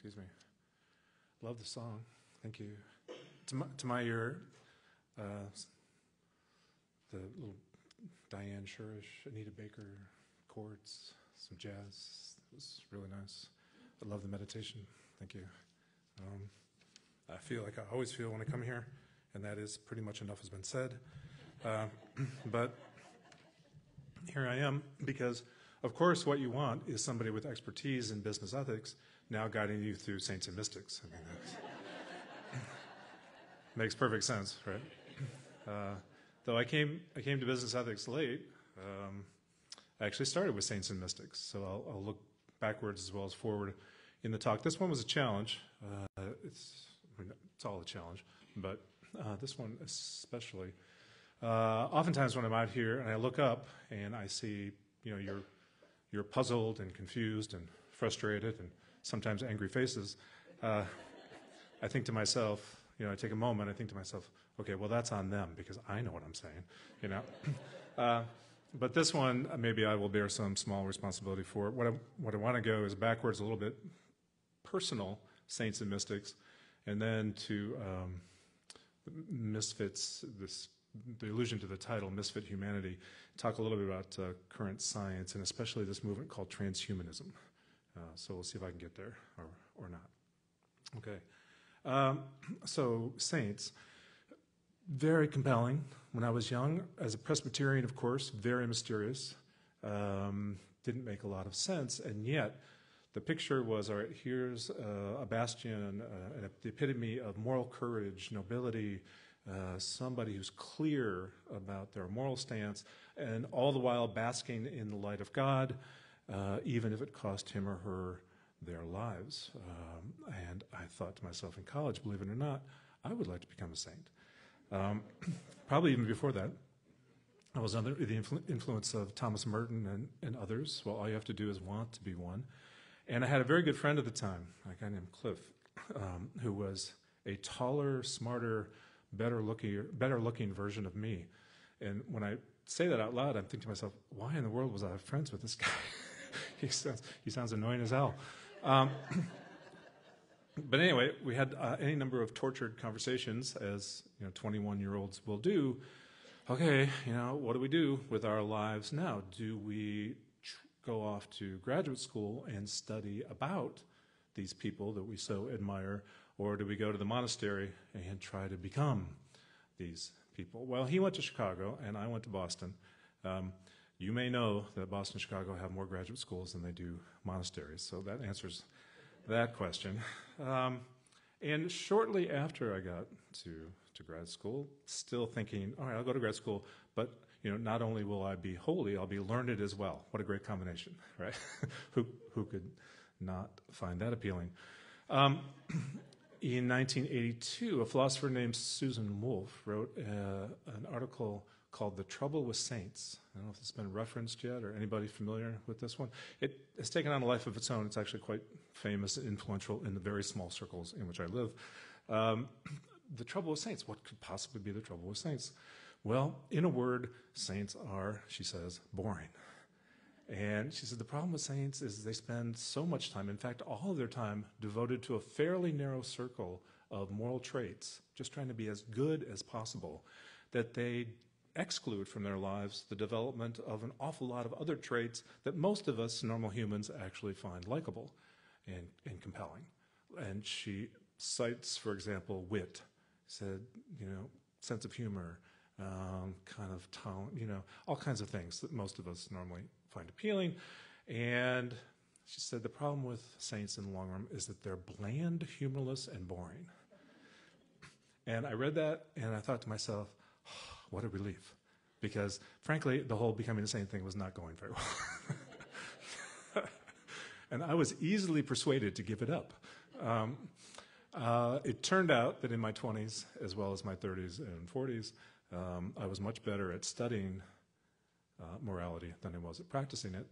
Excuse me. Love the song. Thank you. To my ear, the little Diane Shurish, Anita Baker chords, some jazz. It was really nice. I love the meditation. Thank you. I feel like I always feel when I come here, and that is pretty much enough has been said. But here I am because, of course, what you want is somebody with expertise in business ethics now guiding you through saints and mystics. I mean, that makes perfect sense, right? Though I came to business ethics late, I actually started with saints and mystics. So I'll look backwards as well as forward in the talk. This one was a challenge. It's all a challenge, but this one especially. Oftentimes when I'm out here and I look up and I see, you're puzzled and confused and frustrated and sometimes angry faces, I think to myself, I take a moment, I think to myself, okay, well, that's on them because I know what I'm saying, But this one, maybe I will bear some small responsibility for. What I want to go is backwards a little bit, personal saints and mystics, and then to Misfits, the allusion to the title, Misfit Humanity, talk a little bit about current science and especially this movement called transhumanism. So we'll see if I can get there or not. Okay. So saints, very compelling. When I was young, as a Presbyterian, of course, very mysterious. Didn't make a lot of sense, and yet the picture was, all right, here's a bastion, the epitome of moral courage, nobility, somebody who's clear about their moral stance, and all the while basking in the light of God, even if it cost him or her their lives. And I thought to myself in college, believe it or not, I would like to become a saint. Probably even before that, I was under the influence of Thomas Merton and others. Well, all you have to do is want to be one. And I had a very good friend at the time, a guy named Cliff, who was a taller, smarter, better looking version of me. And when I say that out loud, I'm thinking to myself, why in the world was I friends with this guy? he sounds annoying as hell. But anyway, we had any number of tortured conversations, as 21-year-olds will do. Okay, what do we do with our lives now? Do we go off to graduate school and study about these people that we so admire, or do we go to the monastery and try to become these people? Well, he went to Chicago, and I went to Boston. You may know that Boston and Chicago have more graduate schools than they do monasteries, so that answers that question. And shortly after I got to grad school, still thinking, all right, I'll go to grad school, but not only will I be holy, I'll be learned as well. What a great combination, right? Who could not find that appealing? In 1982, a philosopher named Susan Wolf wrote an article called "The Trouble with Saints." I don't know if it's been referenced yet, or anybody familiar with this one. It has taken on a life of its own. It's actually quite famous and influential in the very small circles in which I live. The trouble with saints. What could possibly be the trouble with saints? Well, in a word, saints are, she says, boring. And she said the problem with saints is they spend so much time, in fact, all of their time, devoted to a fairly narrow circle of moral traits, just trying to be as good as possible, that they exclude from their lives the development of an awful lot of other traits that most of us normal humans actually find likable and compelling. And she cites, for example, wit, said, sense of humor, kind of tone, all kinds of things that most of us normally find appealing. And she said the problem with saints in the long run is that they're bland, humorless, and boring. And I read that, and I thought to myself, oh, what a relief. Because, frankly, the whole becoming a saint thing was not going very well. And I was easily persuaded to give it up. It turned out that in my 20s, as well as my 30s and 40s, I was much better at studying morality than I was at practicing it.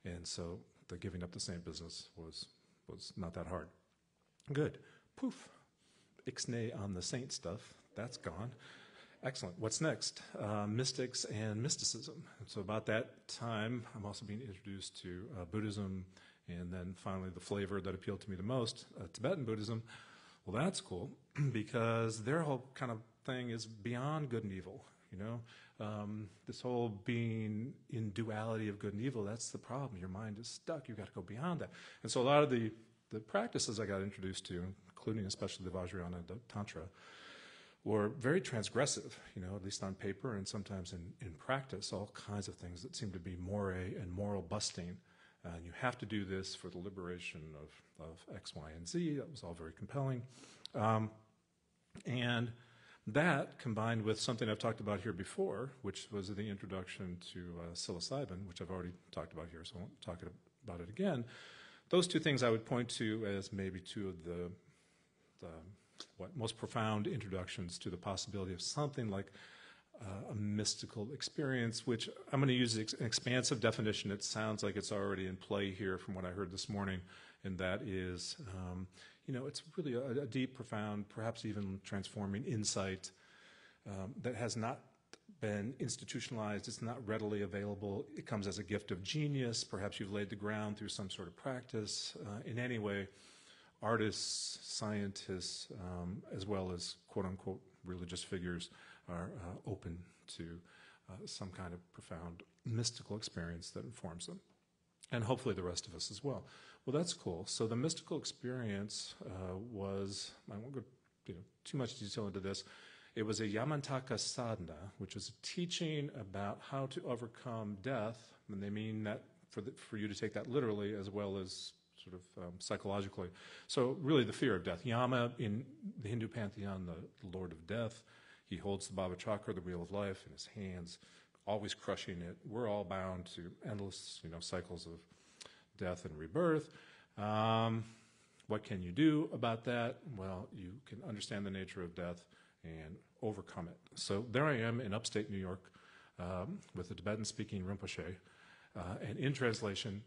And so the giving up the saint business was not that hard. Good. Poof. Ixnay on the saint stuff. That's gone. Excellent. What's next? Mystics and mysticism. And so about that time, I'm also being introduced to Buddhism And then finally, the flavor that appealed to me the most, Tibetan Buddhism. Well, that's cool because their whole kind of thing is beyond good and evil. This whole being in duality of good and evil, that's the problem. Your mind is stuck. You've got to go beyond that. And so a lot of the practices I got introduced to, including especially the Vajrayana Tantra, were very transgressive, at least on paper and sometimes in practice, all kinds of things that seem to be moray and moral busting. And you have to do this for the liberation of X, Y, and Z. That was all very compelling. And that, combined with something I've talked about here before, which was the introduction to psilocybin, which I've already talked about here, so I won't talk about it again. Those two things I would point to as maybe two of the most profound introductions to the possibility of something like a mystical experience, which I'm going to use an expansive definition. It sounds like it's already in play here from what I heard this morning, and that is, it's really a deep, profound, perhaps even transforming insight that has not been institutionalized. It's not readily available. It comes as a gift of genius. Perhaps you've laid the ground through some sort of practice. In any way, artists, scientists, as well as quote-unquote religious figures are open to some kind of profound mystical experience that informs them, and hopefully the rest of us as well. Well, that's cool. So the mystical experience was, I won't go too much detail into this, it was a Yamantaka sadhana, which is a teaching about how to overcome death, and they mean that for you to take that literally as well as sort of psychologically. So really the fear of death. Yama, in the Hindu pantheon, the Lord of Death, he holds the Bhava Chakra, the wheel of life, in his hands, always crushing it. We're all bound to endless, cycles of death and rebirth. What can you do about that? Well, you can understand the nature of death and overcome it. So there I am in upstate New York with a Tibetan-speaking Rinpoche, and in translation,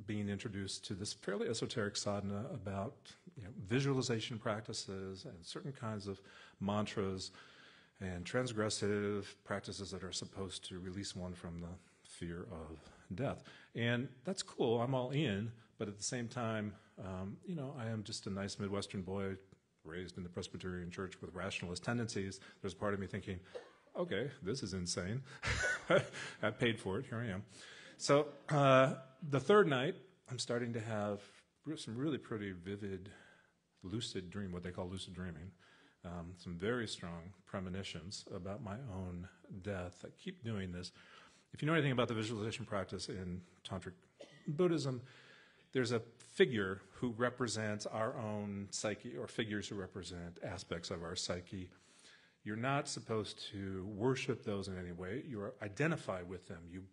being introduced to this fairly esoteric sadhana about visualization practices and certain kinds of mantras and transgressive practices that are supposed to release one from the fear of death. And that's cool. I'm all in, but at the same time, I am just a nice Midwestern boy raised in the Presbyterian church with rationalist tendencies. There's part of me thinking, okay, this is insane. I paid for it. Here I am. So the third night, I'm starting to have some really pretty vivid lucid dream, what they call lucid dreaming, some very strong premonitions about my own death. I keep doing this. If you know anything about the visualization practice in Tantric Buddhism, there's a figure who represents our own psyche, or figures who represent aspects of our psyche. You're not supposed to worship those in any way. You identify with them. You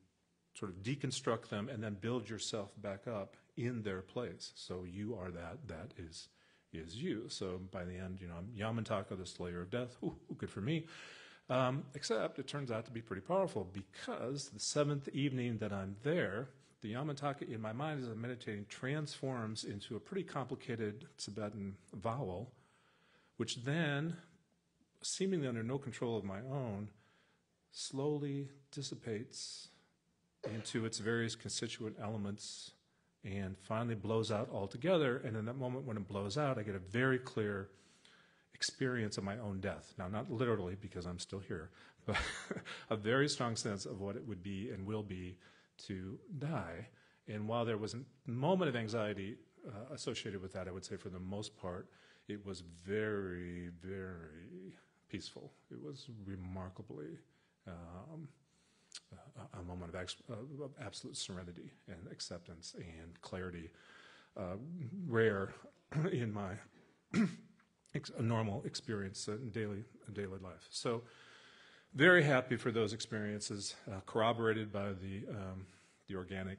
sort of deconstruct them and then build yourself back up in their place. So you are that is you. So by the end, I'm Yamantaka, the slayer of death. Ooh, good for me. Except it turns out to be pretty powerful, because the seventh evening that I'm there, the Yamantaka in my mind as I'm meditating transforms into a pretty complicated Tibetan vowel, which then, seemingly under no control of my own, slowly dissipates into its various constituent elements and finally blows out altogether. And in that moment when it blows out, I get a very clear experience of my own death. Now, not literally, because I'm still here, but a very strong sense of what it would be and will be to die. And while there was a moment of anxiety associated with that, I would say for the most part, it was very, very peaceful. It was remarkably a moment of absolute serenity and acceptance and clarity, rare in my normal experience in daily life. So very happy for those experiences, corroborated by the organic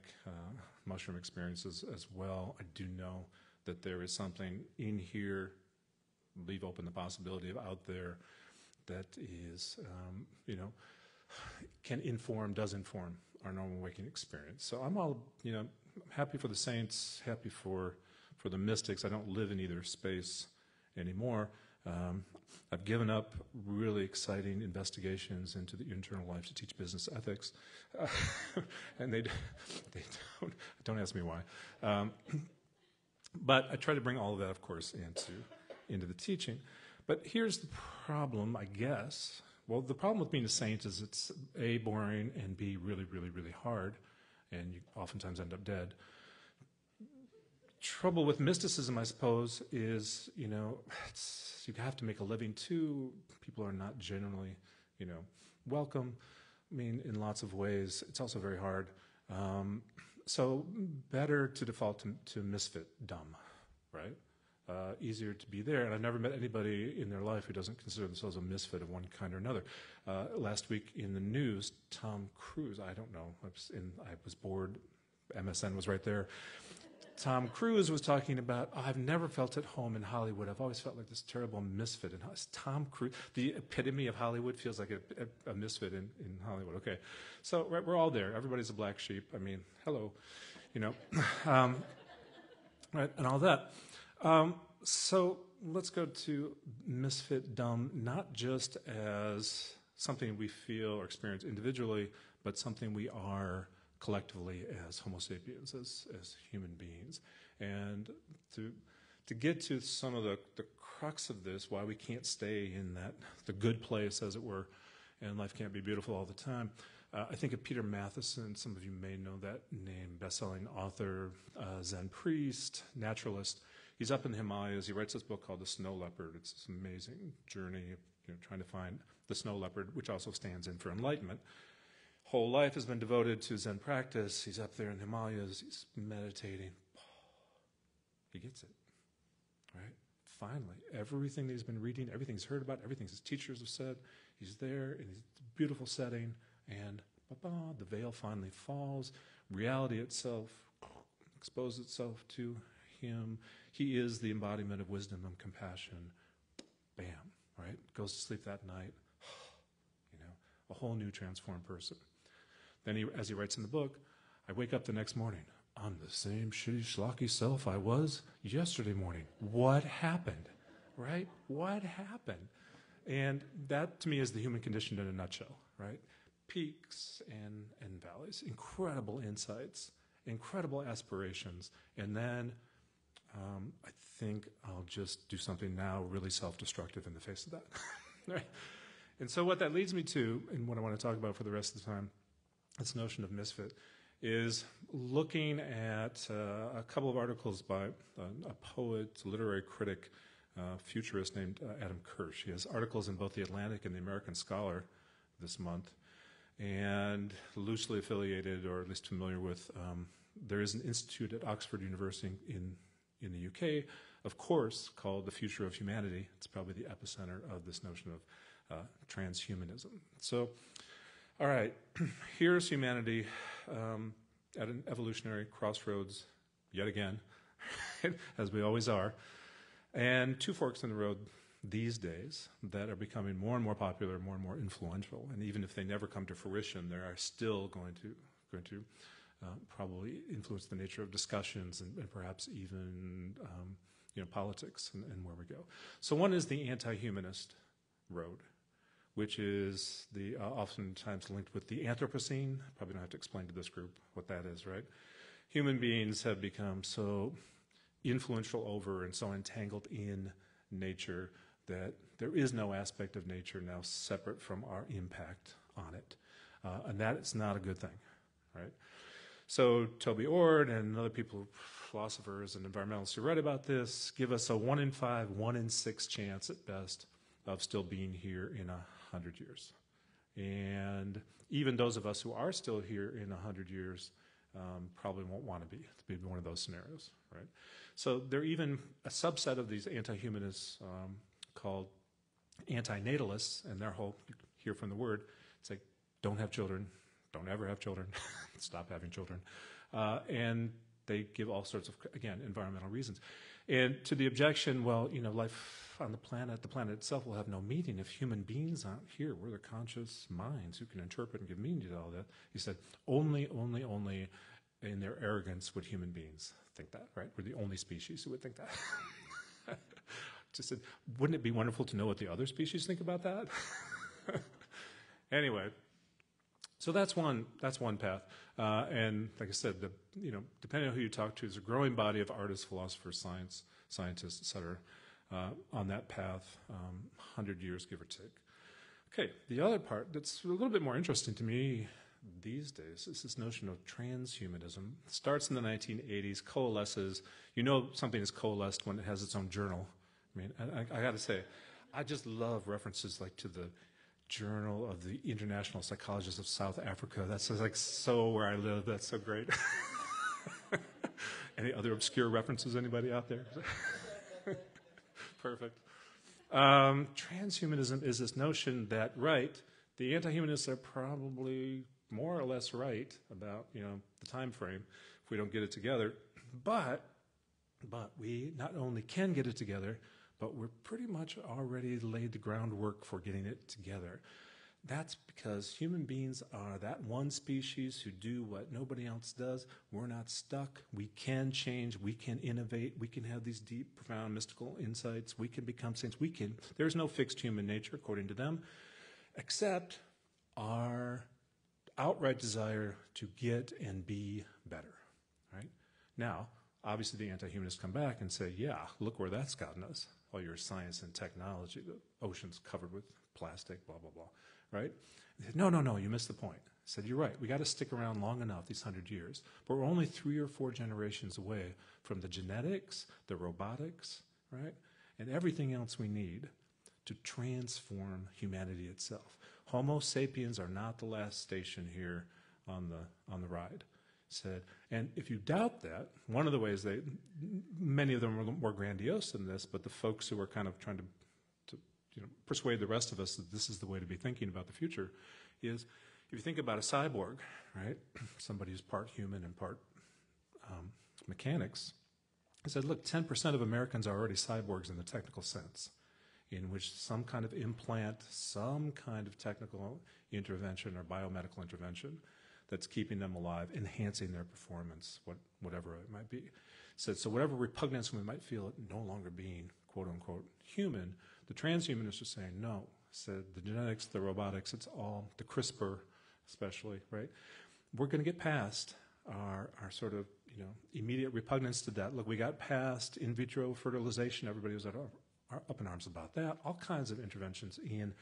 mushroom experiences as well. I do know that there is something in here, leave open the possibility of out there, that is, does inform our normal waking experience. So I'm all, happy for the saints, happy for the mystics. I don't live in either space anymore, I've given up really exciting investigations into the internal life to teach business ethics, and they don't ask me why. But I try to bring all of that, of course, into the teaching. But here's the problem, I guess. Well, the problem with being a saint is it's A, boring, and B, really, really, really hard, and you oftentimes end up dead. Trouble with mysticism, I suppose, is, you have to make a living too. People are not generally, welcome. I mean, in lots of ways, it's also very hard. So better to default to misfit dumb, right? Easier to be there. And I've never met anybody in their life who doesn't consider themselves a misfit of one kind or another. Last week in the news, Tom Cruise, I don't know, I was bored, MSN was right there. Tom Cruise was talking about, I've never felt at home in Hollywood. I've always felt like this terrible misfit. And Tom Cruise, the epitome of Hollywood, feels like a misfit in Hollywood. Okay, so right, we're all there. Everybody's a black sheep. I mean, hello, right, and all that. So let's go to misfit dumb, not just as something we feel or experience individually, but something we are collectively as Homo sapiens, as human beings. And to get to some of the crux of this, why we can't stay in the good place, as it were, and life can't be beautiful all the time, I think of Peter Matheson. Some of you may know that name, best-selling author, Zen priest, naturalist. He's up in the Himalayas. He writes this book called The Snow Leopard. It's this amazing journey of trying to find the snow leopard, which also stands in for enlightenment. Whole life has been devoted to Zen practice. He's up there in the Himalayas. He's meditating. He gets it, right? Finally, everything that he's been reading, everything he's heard about, everything his teachers have said, he's there in a beautiful setting, and the veil finally falls. Reality itself exposes itself to him. He is the embodiment of wisdom and compassion. Bam, right? Goes to sleep that night. A whole new transformed person. Then as he writes in the book, I wake up the next morning. I'm the same shitty, schlocky self I was yesterday morning. What happened? Right? What happened? And that, to me, is the human condition in a nutshell, right? Peaks and valleys, incredible insights, incredible aspirations, and then I think I'll just do something now really self-destructive in the face of that. Right? And so what that leads me to, and what I want to talk about for the rest of the time, this notion of misfit, is looking at a couple of articles by a poet, a literary critic, futurist named Adam Kirsch. He has articles in both the Atlantic and the American Scholar this month, and loosely affiliated, or at least familiar with, there is an institute at Oxford University in the UK, of course, called The Future of Humanity. It's probably the epicenter of this notion of transhumanism. So, all right, here's humanity at an evolutionary crossroads, yet again, as we always are, and two forks in the road these days that are becoming more and more popular, more and more influential, and even if they never come to fruition, they are still going to probably influence the nature of discussions and perhaps even politics and where we go. So one is the anti-humanist road, which is the oftentimes linked with the Anthropocene. Probably don't have to explain to this group what that is, right? Human beings have become so influential over and so entangled in nature that there is no aspect of nature now separate from our impact on it. And that is not a good thing, right? So Toby Ord and other people, philosophers and environmentalists who write about this, give us a 1 in 5, 1 in 6 chance at best of still being here in 100 years. And even those of us who are still here in 100 years probably won't want to be one of those scenarios, right? So there are even a subset of these anti-humanists called anti-natalists, and their whole, you hear from the word, it's like, don't have children, don't ever have children, stop having children. And they give all sorts of, again, environmental reasons. And to the objection, well, life on the planet itself will have no meaning if human beings aren't here. We're the conscious minds who can interpret and give meaning to all that. He said, only in their arrogance would human beings think that, right? We're the only species who would think that. Just said, wouldn't it be wonderful to know what the other species think about that? Anyway, so that's one path. And like I said, depending on who you talk to, there's a growing body of artists, philosophers, scientists, et cetera, on that path, 100 years, give or take. Okay, the other part that's a little bit more interesting to me these days is this notion of transhumanism. It starts in the 1980s, coalesces. You know something is coalesced when it has its own journal. I mean, I got to say, I just love references like to the Journal of the International Psychologists of South Africa. That's like so where I live. That's so great. Any other obscure references, anybody out there? Perfect. Transhumanism is this notion that, right, the anti-humanists are probably more or less right about, the time frame if we don't get it together. But we not only can get it together, but we're pretty much already laid the groundwork for getting it together. That's because human beings are that one species who do what nobody else does. We're not stuck. We can change. We can innovate. We can have these deep, profound, mystical insights. We can become saints. There's no fixed human nature, according to them, except our outright desire to get and be better, right? Now, obviously the anti-humanists come back and say, yeah, look where that's gotten us. All your science and technology, the ocean's covered with plastic, blah, blah, blah, right? They said, no, you missed the point. I said, you're right. We got to stick around long enough, these 100 years. But we're only 3 or 4 generations away from the genetics, the robotics, right? And everything else we need to transform humanity itself. Homo sapiens are not the last station here on the ride. Said, and if you doubt that, one of the ways many of them are more grandiose than this, but the folks who are kind of trying to persuade the rest of us that this is the way to be thinking about the future is, if you think about a cyborg, right, somebody who's part human and part mechanics, I said, look, 10% of Americans are already cyborgs in the technical sense, in which some kind of implant, some kind of technical intervention or biomedical intervention that's keeping them alive, enhancing their performance, whatever it might be. So whatever repugnance we might feel at no longer being, quote unquote, human, the transhumanists are saying no. So the genetics, the robotics, it's all, the CRISPR especially, right? We're going to get past our sort of, immediate repugnance to that. Look, we got past in vitro fertilization. Everybody was up in arms about that. All kinds of interventions in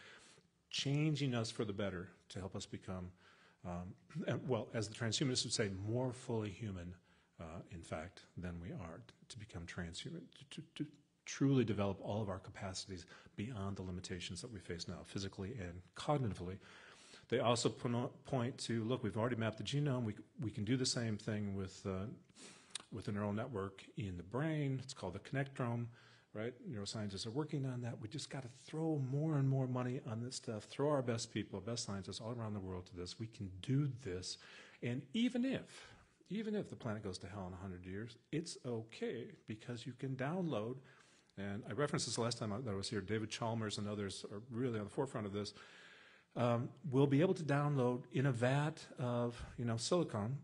changing us for the better to help us become as the transhumanists would say, more fully human, in fact, than we are, to become transhuman, to truly develop all of our capacities beyond the limitations that we face now, physically and cognitively. They also point to, look, we've already mapped the genome. We can do the same thing with a neural network in the brain. It's called the connectome. Right? Neuroscientists are working on that. We just got to throw more and more money on this stuff, throw our best people, best scientists all around the world to this. We can do this. And even if the planet goes to hell in 100 years, it's okay, because you can download, and I referenced this last time that I was here, David Chalmers and others are really on the forefront of this. We'll be able to download in a vat of silicon,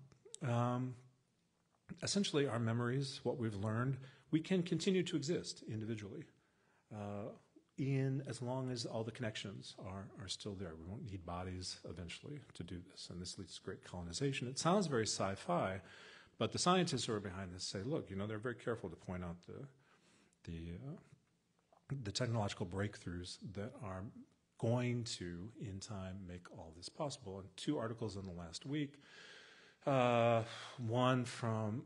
essentially our memories, what we've learned. We can continue to exist individually as long as all the connections are still there. We won't need bodies eventually to do this, and this leads to great colonization. It sounds very sci-fi, but the scientists who are behind this say, look, they're very careful to point out the technological breakthroughs that are going to, in time, make all this possible. And 2 articles in the last week, one from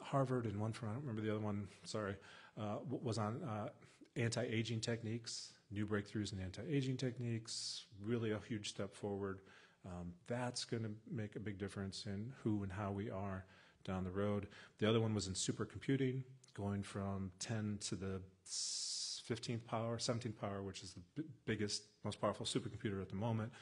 Harvard and one from, I don't remember the other one, sorry, was on anti-aging techniques, new breakthroughs in anti-aging techniques, really a huge step forward. That's going to make a big difference in who and how we are down the road. The other one was in supercomputing, going from 10 to the 15th power, 17th power, which is the biggest, most powerful supercomputer at the moment,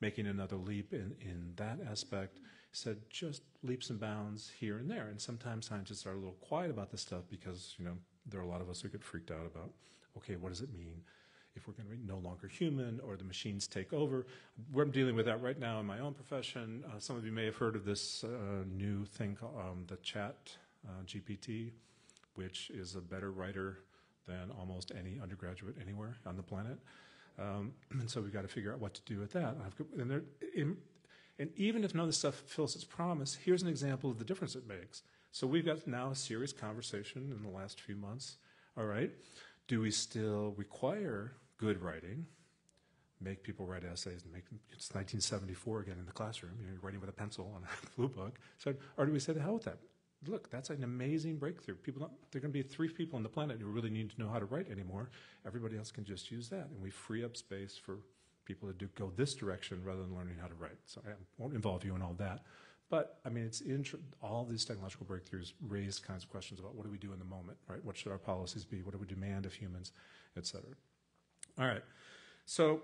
making another leap in that aspect. Said just leaps and bounds here and there. And sometimes scientists are a little quiet about this stuff because, there are a lot of us who get freaked out about, okay, what does it mean if we're going to be no longer human or the machines take over? We're dealing with that right now in my own profession. Some of you may have heard of this new thing called the Chat GPT, which is a better writer than almost any undergraduate anywhere on the planet. And so we've got to figure out what to do with that. And even if none of this stuff fulfills its promise, here's an example of the difference it makes. So we've got now a serious conversation in the last few months. All right, do we still require good writing? Make people write essays and it's 1974 again in the classroom. You're writing with a pencil on a blue book. So, or do we say the hell with that? Look, that's an amazing breakthrough. There are going to be 3 people on the planet who really need to know how to write anymore. Everybody else can just use that, and we free up space for people to go this direction rather than learning how to write. So I won't involve you in all that. But, I mean, all these technological breakthroughs raise kinds of questions about what do we do in the moment, right? What should our policies be? What do we demand of humans, et cetera? All right. So,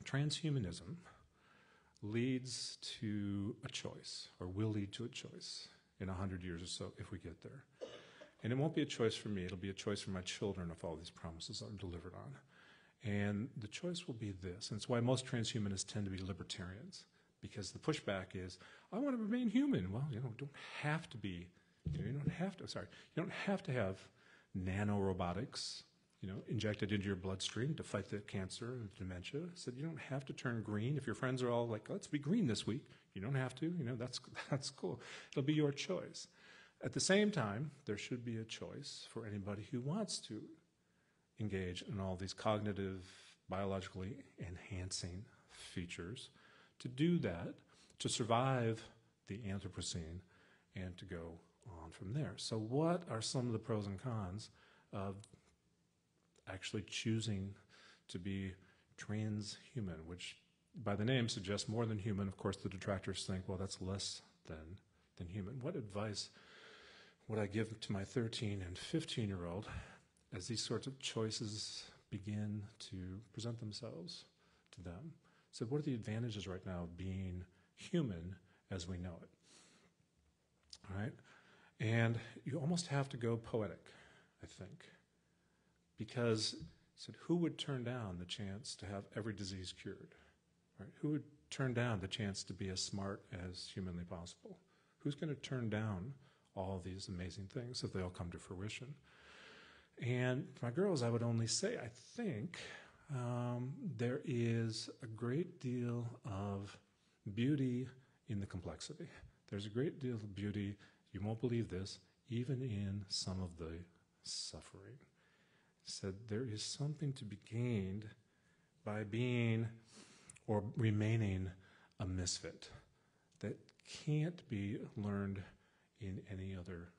transhumanism leads to a choice, or will lead to a choice in 100 years or so if we get there. And it won't be a choice for me. It'll be a choice for my children if all these promises are delivered on. And the choice will be this. And it's why most transhumanists tend to be libertarians, because the pushback is, I want to remain human. Well, you don't have to be, you don't have to have nanorobotics, injected into your bloodstream to fight the cancer and dementia. So you don't have to turn green. If your friends are all like, let's be green this week, you don't have to. That's cool. It'll be your choice. At the same time, there should be a choice for anybody who wants to engage in all these cognitive, biologically enhancing features to do that, to survive the Anthropocene, and to go on from there. So what are some of the pros and cons of actually choosing to be transhuman, which by the name suggests more than human? Of course, the detractors think, well, that's less than human. What advice would I give to my 13 and 15-year-old as these sorts of choices begin to present themselves to them? So what are the advantages right now of being human as we know it? All right? And you almost have to go poetic, I think, because who would turn down the chance to have every disease cured? Right? Who would turn down the chance to be as smart as humanly possible? Who's going to turn down all these amazing things if they all come to fruition? And for my girls, I would only say, I think there is a great deal of beauty in the complexity. There's a great deal of beauty, you won't believe this, even in some of the suffering. Said there is something to be gained by being or remaining a misfit that can't be learned in any other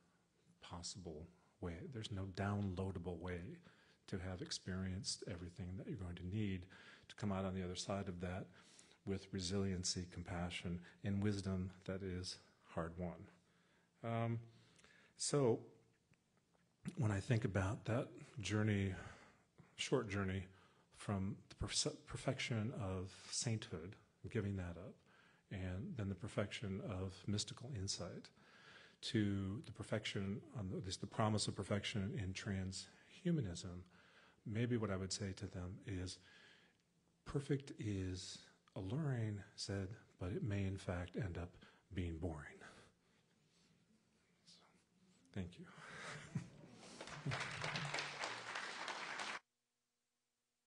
possible way. There's no downloadable way to have experienced everything that you're going to need to come out on the other side of that with resiliency, compassion, and wisdom that is hard-won. So when I think about that journey, short journey from the perfection of sainthood, giving that up, and then the perfection of mystical insight, to the perfection, at least the promise of perfection in transhumanism, maybe what I would say to them is, perfect is alluring, said, but it may in fact end up being boring. So, thank you.